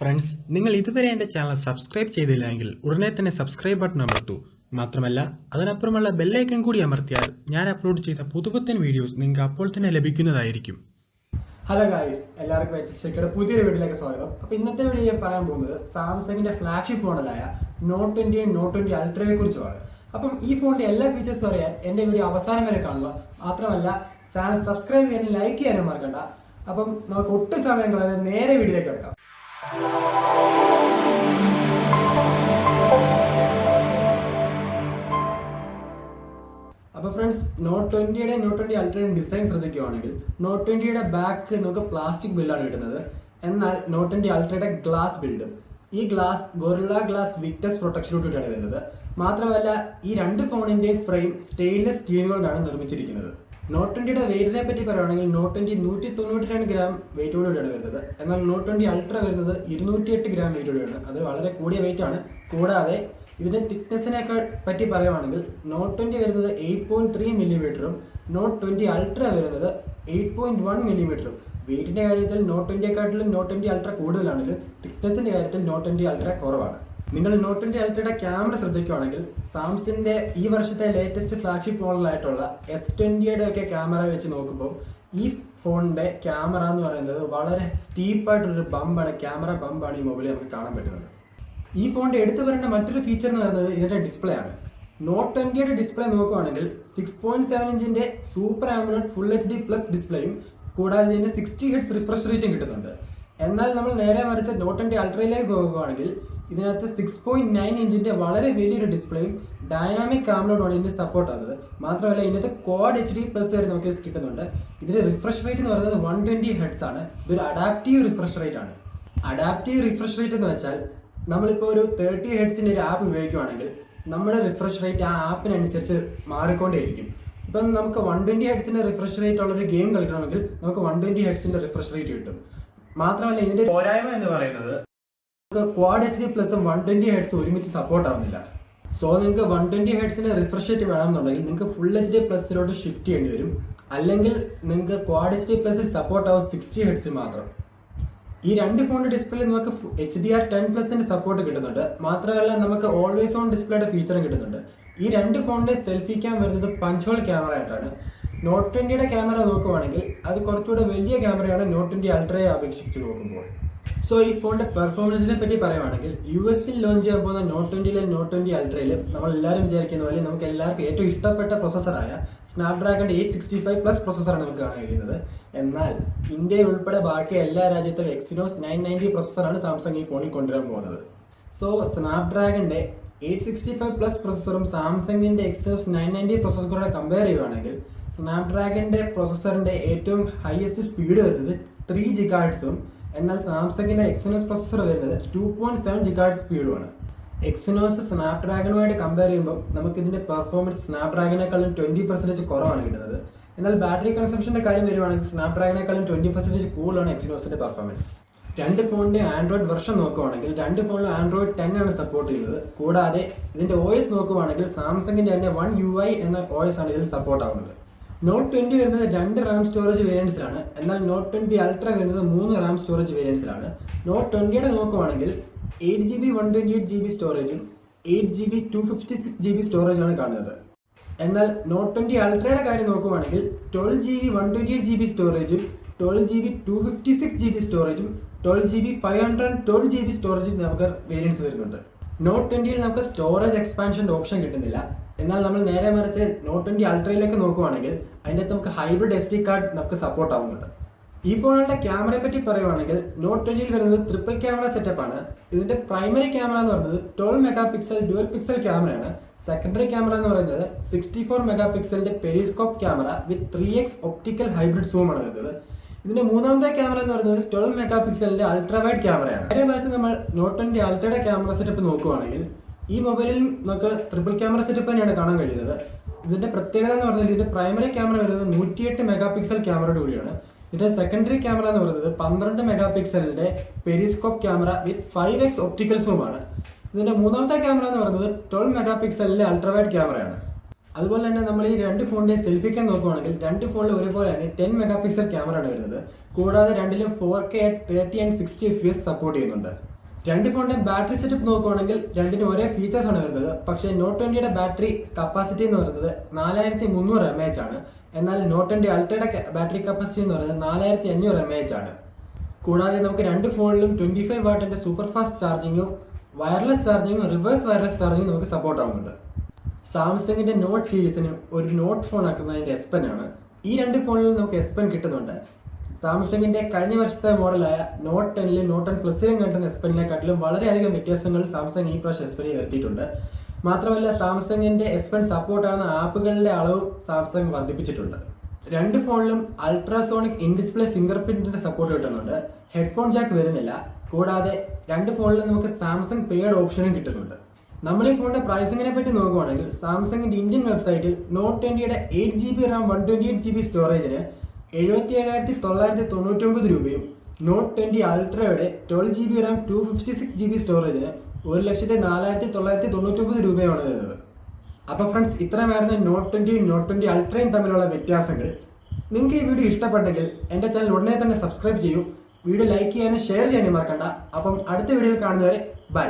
Friends, നിങ്ങൾ ഇതുവരെ എൻ്റെ ചാനൽ സബ്സ്ക്രൈബ് ചെയ്തില്ലെങ്കിൽ ഉടനെ തന്നെ സബ്സ്ക്രൈബ് ബട്ടൺ അമർത്തൂ. മാത്രമല്ല അതിനപ്പുറമുള്ള ബെല്ലൈക്കൺ കൂടി അമർത്തിയാൽ ഞാൻ അപ്ലോഡ് ചെയ്ത പുതുപുത്തൻ വീഡിയോസ് നിങ്ങൾക്ക് അപ്പോൾ തന്നെ ലഭിക്കുന്നതായിരിക്കും. ഹലോ ഗായ്സ്, എല്ലാവർക്കും HSCയുടെ പുതിയൊരു വീഡിയോയിലേക്ക് സ്വാഗതം. അപ്പോൾ ഇന്നത്തെ വീഡിയോ ഞാൻ പറയാൻ പോകുന്നത് സാംസങ്ങിന്റെ ഫ്ലാഗ്ഷിപ്പ് മോഡലായ നോട്ട് 20 നോട്ട് 20 അൾട്രയെ കുറിച്ചുമാണ്. അപ്പം ഈ ഫോണിന്റെ എല്ലാ ഫീച്ചേഴ്സും അറിയാൻ എൻ്റെ വീഡിയോ അവസാനം വരെ കാണുക. മാത്രമല്ല ചാനൽ സബ്സ്ക്രൈബ് ചെയ്യാനും ലൈക്ക് ചെയ്യാനും മറക്കണ്ട. അപ്പം നമുക്ക് ഒട്ടും സമയം കളയാതെ നേരെ വീഡിയോയിലേക്ക് കിടക്കാം. അപ്പോൾ ഫ്രണ്ട്സ്, നോട്ട് 20യുടെ നോട്ട് 20 അൾട്രയുടെ ഡിസൈൻ ശ്രദ്ധിക്കുകയാണെങ്കിൽ നോട്ട് 20യുടെ ബാക്ക് നമുക്ക് പ്ലാസ്റ്റിക് ബിൽഡാണ് കിട്ടുന്നത്. എന്നാൽ നോട്ട് 20 അൾട്രയുടെ ഗ്ലാസ് ബിൽഡ്, ഈ ഗ്ലാസ് ഗൊറില്ല ഗ്ലാസ് വിക്ടസ് പ്രൊട്ടക്ഷനോടുകൂടിയാണ് വരുന്നത്. മാത്രമല്ല ഈ രണ്ട് ഫോണിൻ്റെയും ഫ്രെയിം സ്റ്റെയിൻലെസ് സ്റ്റീൽ കൊണ്ടാണ് നിർമ്മിച്ചിരിക്കുന്നത്. നോട്ട് 20യുടെ വെയിറ്റിനെ പറ്റി പറയുകയാണെങ്കിൽ നോട്ട് 20 192 ഗ്രാം വെയിറ്റോടുകൂടിയാണ് വരുന്നത്. എന്നാൽ നോട്ട് 20 അൾട്ര വരുന്നത് 208 ഗ്രാം വെയിറ്റോടെയാണ്. അത് വളരെ കൂടിയ വെയിറ്റ് ആണ്. കൂടാതെ ഇതിൻ്റെ തിക്നെസ്സിനെ പറ്റി പറയുകയാണെങ്കിൽ നോട്ട് 20 വരുന്നത് 8.3 മില്ലിമീറ്ററും നോട്ട് 20 അൾട്ര വരുന്നത് 8.1 മില്ലിമീറ്ററും. വെയിറ്റിൻ്റെ കാര്യത്തിൽ നോട്ട് 20യെക്കാട്ടിലും നോട്ട് 20 അൾട്ര കൂടുതലാണെങ്കിലും തിക്നെസ്സിൻ്റെ കാര്യത്തിൽ നോട്ട് 20 അൾട്ര കുറവാണ്. നിങ്ങൾ നോട്ട് 20 അൾട്രയുടെ ക്യാമറ ശ്രദ്ധിക്കുകയാണെങ്കിൽ സാംസങ്ങിൻ്റെ ഈ വർഷത്തെ ലേറ്റസ്റ്റ് ഫ്ലാഗ്ഷിപ്പ് മോഡലായിട്ടുള്ള S20യുടെ ഒക്കെ ക്യാമറ വെച്ച് നോക്കുമ്പോൾ ഈ ഫോണിൻ്റെ ക്യാമറ എന്ന് പറയുന്നത് വളരെ സ്റ്റീപ്പായിട്ടൊരു ബമ്പാണ്, ക്യാമറ ബമ്പാണ് ഈ മൊബൈലിൽ നമുക്ക് കാണാൻ പറ്റുന്നത്. ഈ ഫോണിൻ്റെ എടുത്തു പറയേണ്ട മറ്റൊരു ഫീച്ചർ എന്ന് പറയുന്നത് ഇതിൻ്റെ ഡിസ്പ്ലേ ആണ്. നോട്ട് 20യുടെ ഡിസ്പ്ലേ നോക്കുകയാണെങ്കിൽ 6.7 ഇഞ്ചിൻ്റെ super AMOLED full HD plus ഡിസ്പ്ലേയും കൂടാതെ ഇതിൻ്റെ 60 Hz റിഫ്രഷ് റേറ്റും കിട്ടുന്നുണ്ട്. എന്നാൽ നമ്മൾ നേരെ മറിച്ച് നോട്ട് 20 അൾട്രയിലേക്ക് നോക്കുകയാണെങ്കിൽ ഇതിനകത്ത് 6.9 ഇഞ്ചിൻ്റെ വളരെ വലിയൊരു ഡിസ്പ്ലേയും ഡൈനാമിക് ആമോലെഡ് ആണ് ഇതിൻ്റെ സപ്പോർട്ട് ആകുന്നത്. മാത്രമല്ല ഇതിനകത്ത് ക്വാഡ് HD പ്ലസ് വരെ നമുക്ക് കിട്ടുന്നുണ്ട്. ഇതിൻ്റെ റിഫ്രഷ് റേറ്റ് എന്ന് പറയുന്നത് 120 Hz ആണ്. ഇതൊരു അഡാപ്റ്റീവ് റിഫ്രഷ് റേറ്റ് ആണ്. അഡാപ്റ്റീവ് റിഫ്രഷ് റേറ്റ് എന്ന് വെച്ചാൽ നമ്മളിപ്പോൾ ഒരു 30 ഹെർട്സിൻ്റെ ഒരു ആപ്പ് ഉപയോഗിക്കുകയാണെങ്കിൽ നമ്മുടെ റിഫ്രഷ് റേറ്റ് ആ ആപ്പിനനുസരിച്ച് മാറിക്കൊണ്ടേയിരിക്കും. ഇപ്പം നമുക്ക് 120 ഹെർട്സിൻ്റെ റിഫ്രഷ് റേറ്റ് ഉള്ളൊരു ഗെയിം കളിക്കണമെങ്കിൽ നമുക്ക് 120 ഹെർട്സിൻ്റെ റിഫ്രഷ് റേറ്റ് കിട്ടും. മാത്രമല്ല ഇതിൻ്റെ പോരായ്മ എന്ന് പറയുന്നത് നമുക്ക് ക്വാഡ് HD പ്ലസും 120 ഹെർട്സ് ഒരുമിച്ച് സപ്പോർട്ട് ആവുന്നില്ല. സോ നിങ്ങൾക്ക് 120 ഹെർട്സിൻ്റെ റിഫ്രഷ് റേറ്റ് വേണമെന്നുണ്ടെങ്കിൽ നിങ്ങൾക്ക് ഫുൾ HD പ്ലസിലോട്ട് ഷിഫ്റ്റ് ചെയ്യേണ്ടി വരും. അല്ലെങ്കിൽ നിങ്ങൾക്ക് ക്വാഡ് HD പ്ലസിൽ സപ്പോർട്ട് ആവും 60 ഹെർട്സിൽ മാത്രം. ഈ രണ്ട് ഫോണിൻ്റെ ഡിസ്പ്ലേ നമുക്ക് HDR10+ സപ്പോർട്ട് കിട്ടുന്നുണ്ട്. മാത്രമല്ല നമുക്ക് ഓൾവേസ് ഓൺ ഡിസ്പ്ലേയുടെ ഫീച്ചറും കിട്ടുന്നുണ്ട്. ഈ രണ്ട് ഫോണിൻ്റെ സെൽഫി ക്യാം വരുന്നത് പഞ്ച് ഹോൾ ക്യാമറ ആയിട്ടാണ്. നോട്ട് 20യുടെ ക്യാമറ നോക്കുവാണെങ്കിൽ അത് കുറച്ചുകൂടെ വലിയ ക്യാമറയാണ് നോട്ട് 20 അൾട്രയെ അപേക്ഷിച്ച് നോക്കുമ്പോൾ. സോ ഈ ഫോണിൻ്റെ പെർഫോമൻസിനെ പറ്റി പറയുവാണെങ്കിൽ US-ൽ ലോഞ്ച് ചെയ്യാൻ പോകുന്ന നോട്ട് 20യിലും നോട്ട് 20 അൾട്രയിലും നമ്മൾ എല്ലാവരും വിചാരിക്കുന്ന പോലെ നമുക്ക് എല്ലാവർക്കും ഏറ്റവും ഇഷ്ടപ്പെട്ട പ്രൊസസ്സറായ സ്നാപ്ഡ്രാഗൺ 865+ പ്രൊസസ്സറാണ് നമുക്ക് കാണാൻ കഴിയുന്നത്. എന്നാൽ ഇന്ത്യയിൽ ഉൾപ്പെടെ ബാക്കി എല്ലാ രാജ്യത്തും Exynos 990 പ്രൊസസ്സറാണ് സാംസങ് ഈ ഫോണിൽ കൊണ്ടുവരാൻ പോകുന്നത്. സോ സ്നാപ്ഡ്രാഗണിൻ്റെ 865+ പ്രൊസസ്സറും സാംസങ്ങിൻ്റെ Exynos 990 പ്രൊസസ്സറും കമ്പയർ ചെയ്യുകയാണെങ്കിൽ സ്നാപ്ഡ്രാഗണിൻ്റെ പ്രൊസസ്സറിൻ്റെ ഏറ്റവും ഹയസ്റ്റ് സ്പീഡ് വരുന്നത് 3 GHz എന്നാൽ സാംസങ്ങിൻ്റെ Exynos പ്രൊസസ്സർ വരുന്നത് 2.7 GHz സ്പീഡുമാണ്. എക്സിനോസ് സ്നാപ്ഡ്രാഗണുമായിട്ട് കമ്പയർ ചെയ്യുമ്പോൾ നമുക്കിതിൻ്റെ പെർഫോമൻസ് സ്നാപ്ഡ്രാഗണിനേക്കാളും 20% കുറവാണ് കിട്ടുന്നത്. എന്നാൽ ബാറ്ററി കൺസംഷൻ്റെ കാര്യം വരുവാണെങ്കിൽ സ്നാപ്ഡ്രാഗണിനേക്കാളും 20% കൂടുതലാണ് എക്സിനോസിൻ്റെ പെർഫോമൻസ്. രണ്ട് ഫോണിൻ്റെ ആൻഡ്രോയിഡ് വെർഷൻ നോക്കുവാണെങ്കിൽ രണ്ട് ഫോണിലും ആൻഡ്രോയിഡ് 10 ആണ് സപ്പോർട്ട് ചെയ്യുന്നത്. കൂടാതെ ഇതിൻ്റെ OS നോക്കുവാണെങ്കിൽ സാംസങ്ങിൻ്റെ തന്നെ One UI എന്ന OS ആണ് ഇതിൽ സപ്പോർട്ട് ആവുന്നത്. നോട്ട് 20 വരുന്നത് 2 RAM സ്റ്റോറേജ് വേരിയൻസിലാണ്. എന്നാൽ നോട്ട് 20 അൾട്ര വരുന്നത് 3 RAM സ്റ്റോറേജ് വേരിയൻസിലാണ്. നോട്ട് 20യുടെ നോക്കുവാണെങ്കിൽ 8GB 128GB സ്റ്റോറേജും 8GB 256GB സ്റ്റോറേജാണ് കാണുന്നത്. എന്നാൽ നോട്ട് 20 അൾട്രയുടെ കാര്യം നോക്കുവാണെങ്കിൽ 12GB 128GB സ്റ്റോറേജും 12GB 256GB സ്റ്റോറേജും 12GB 512GB സ്റ്റോറേജും നമുക്ക് വേരിയൻസ് വരുന്നുണ്ട്. നോട്ട് 20യിൽ നമുക്ക് സ്റ്റോറേജ് എക്സ്പാൻഷൻ്റെ ഓപ്ഷൻ കിട്ടുന്നില്ല. എന്നാൽ നമ്മൾ നേരെ മറിച്ച് നോട്ട് 20 അൾട്രയിലേക്ക് നോക്കുവാണെങ്കിൽ അതിൻ്റെ അകത്ത് നമുക്ക് ഹൈബ്രിഡ് SD കാർഡ് നമുക്ക് സപ്പോർട്ട് ആവുന്നുണ്ട്. ഈ ഫോണുകളുടെ ക്യാമറയെ പറ്റി പറയുവാണെങ്കിൽ നോട്ട് 20യിൽ വരുന്നത് ട്രിപ്പിൾ ക്യാമറ സെറ്റപ്പാണ്. ഇതിൻ്റെ പ്രൈമറി ക്യാമറ എന്ന് പറയുന്നത് 12 മെഗാപിക്സൽ ഡ്യുവൽ പിക്സൽ ക്യാമറയാണ്. സെക്കൻഡറി ക്യാമറ എന്ന് പറയുന്നത് 64 മെഗാപിക്സലിൻ്റെ periscope camera with 3x optical hybrid zoom ആണ് വരുന്നത്. ഇതിൻ്റെ മൂന്നാമത്തെ ക്യാമറ എന്ന് പറയുന്നത് 12 മെഗാപിക്സലിൻ്റെ അൾട്രാവൈഡ് ക്യാമറയാണ്. നേരെ മറിച്ച് നമ്മൾ നോട്ട് 20 അൾട്രയുടെ ക്യാമറ സെറ്റപ്പ് നോക്കുവാണെങ്കിൽ ഈ മൊബൈലിൽ നമുക്ക് ട്രിപ്പിൾ ക്യാമറ സെറ്റപ്പ് തന്നെയാണ് കാണാൻ കഴിയുന്നത്. ഇതിൻ്റെ പ്രത്യേകത എന്ന് പറഞ്ഞാൽ ഇതിൻ്റെ പ്രൈമറി ക്യാമറ വരുന്നത് 108 മെഗാപിക്സൽ ക്യാമറയുടെ കൂടിയാണ്. ഇതിൻ്റെ സെക്കൻഡറി ക്യാമറ എന്ന് പറയുന്നത് 12 മെഗാപിക്സലിൻ്റെ periscope camera with 5x optical സൂമാണ്. ഇതിൻ്റെ മൂന്നാമത്തെ ക്യാമറ എന്ന് പറയുന്നത് 12 മെഗാപിക്സലിൻ്റെ അൾട്രാവൈഡ് ക്യാമറയാണ്. അതുപോലെ തന്നെ നമ്മൾ ഈ രണ്ട് ഫോണിൻ്റെ സെൽഫി ക്യാം നോക്കുകയാണെങ്കിൽ രണ്ട് ഫോണിൽ ഒരുപോലെയാണ് 10 മെഗാപിക്സൽ ക്യാമറയാണ് വരുന്നത്. കൂടാതെ രണ്ടിലും 4K 30 and 60 FPS സപ്പോർട്ട് ചെയ്യുന്നുണ്ട്. രണ്ട് ഫോണിന്റെ ബാറ്ററി സെറ്റപ്പ് നോക്കുകയാണെങ്കിൽ രണ്ടിനും ഒരേ ഫീച്ചേഴ്സ് ആണ് വരുന്നത്. പക്ഷേ നോട്ട് 20യുടെ ബാറ്ററി കപ്പാസിറ്റി എന്ന് പറയുന്നത് 4300 mAh ആണ്. എന്നാൽ നോട്ട് 20 അൾട്രയുടെ ബാറ്ററി കപ്പാസിറ്റി എന്ന് പറയുന്നത് 4500 mAh ആണ്. കൂടാതെ നമുക്ക് രണ്ട് ഫോണിലും 25 വാട്ടിന്റെ സൂപ്പർ ഫാസ്റ്റ് ചാർജിങ്ങും വയർലെസ് ചാർജിങ്ങും റിവേഴ്സ് വയർലെസ് ചാർജിങ്ങും നമുക്ക് സപ്പോർട്ട് ആവുന്നുണ്ട്. സാംസങ്ങിന്റെ നോട്ട് സീരീസിന് ഒരു നോട്ട് ഫോൺ ആക്കുന്നതിന്റെ S Pen ആണ്. ഈ രണ്ട് ഫോണിലും നമുക്ക് S Pen കിട്ടുന്നുണ്ട്. സാംസങ്ങിന്റെ കഴിഞ്ഞ വർഷത്തെ മോഡലായ നോട്ട് 10ലും നോട്ട് 10 പ്ലസിലും കിട്ടുന്ന S Penനെക്കാട്ടിലും വളരെയധികം വ്യത്യാസങ്ങൾ സാംസങ് ഈ പ്രാവശ്യം S Penൽ വരുത്തിയിട്ടുണ്ട്. മാത്രമല്ല സാംസങ്ങിന്റെ S Pen സപ്പോർട്ട് ആവുന്ന ആപ്പുകളുടെ അളവും സാംസങ് വർദ്ധിപ്പിച്ചിട്ടുണ്ട്. രണ്ട് ഫോണിലും അൾട്രാസോണിക് ഇൻ ഡിസ്പ്ലേ ഫിംഗർ പ്രിന്റിന്റെ സപ്പോർട്ട് കിട്ടുന്നുണ്ട്. ഹെഡ്ഫോൺ ജാക്ക് വരുന്നില്ല. കൂടാതെ രണ്ട് ഫോണിലും നമുക്ക് സാംസങ് പെയ്ഡ് ഓപ്ഷനും കിട്ടുന്നുണ്ട്. നമ്മൾ ഈ ഫോണിന്റെ പ്രൈസിങ്ങിനെ പറ്റി നോക്കുകയാണെങ്കിൽ സാംസങ്ങിന്റെ ഇന്ത്യൻ വെബ്സൈറ്റിൽ നോട്ട് 20യുടെ 8GB RAM 128GB സ്റ്റോറേജിന് 77,999 രൂപയും നോട്ട് 20 അൾട്രയുടെ 12GB RAM 256GB സ്റ്റോറേജിന് 1,04,999 രൂപയാണ് വരുന്നത്. അപ്പോൾ ഫ്രണ്ട്സ്, ഇത്രയുമായിരുന്നു നോട്ട് 20യും നോട്ട് 20 അൾട്രയും തമ്മിലുള്ള വ്യത്യാസങ്ങൾ. നിങ്ങൾക്ക് ഈ വീഡിയോ ഇഷ്ടപ്പെട്ടെങ്കിൽ എൻ്റെ ചാനൽ ഉടനെ തന്നെ സബ്സ്ക്രൈബ് ചെയ്യൂ. വീഡിയോ ലൈക്ക് ചെയ്യാനും ഷെയർ ചെയ്യാനും മറക്കണ്ട. അപ്പം അടുത്ത വീഡിയോയിൽ കാണുന്നവരെ ബൈ.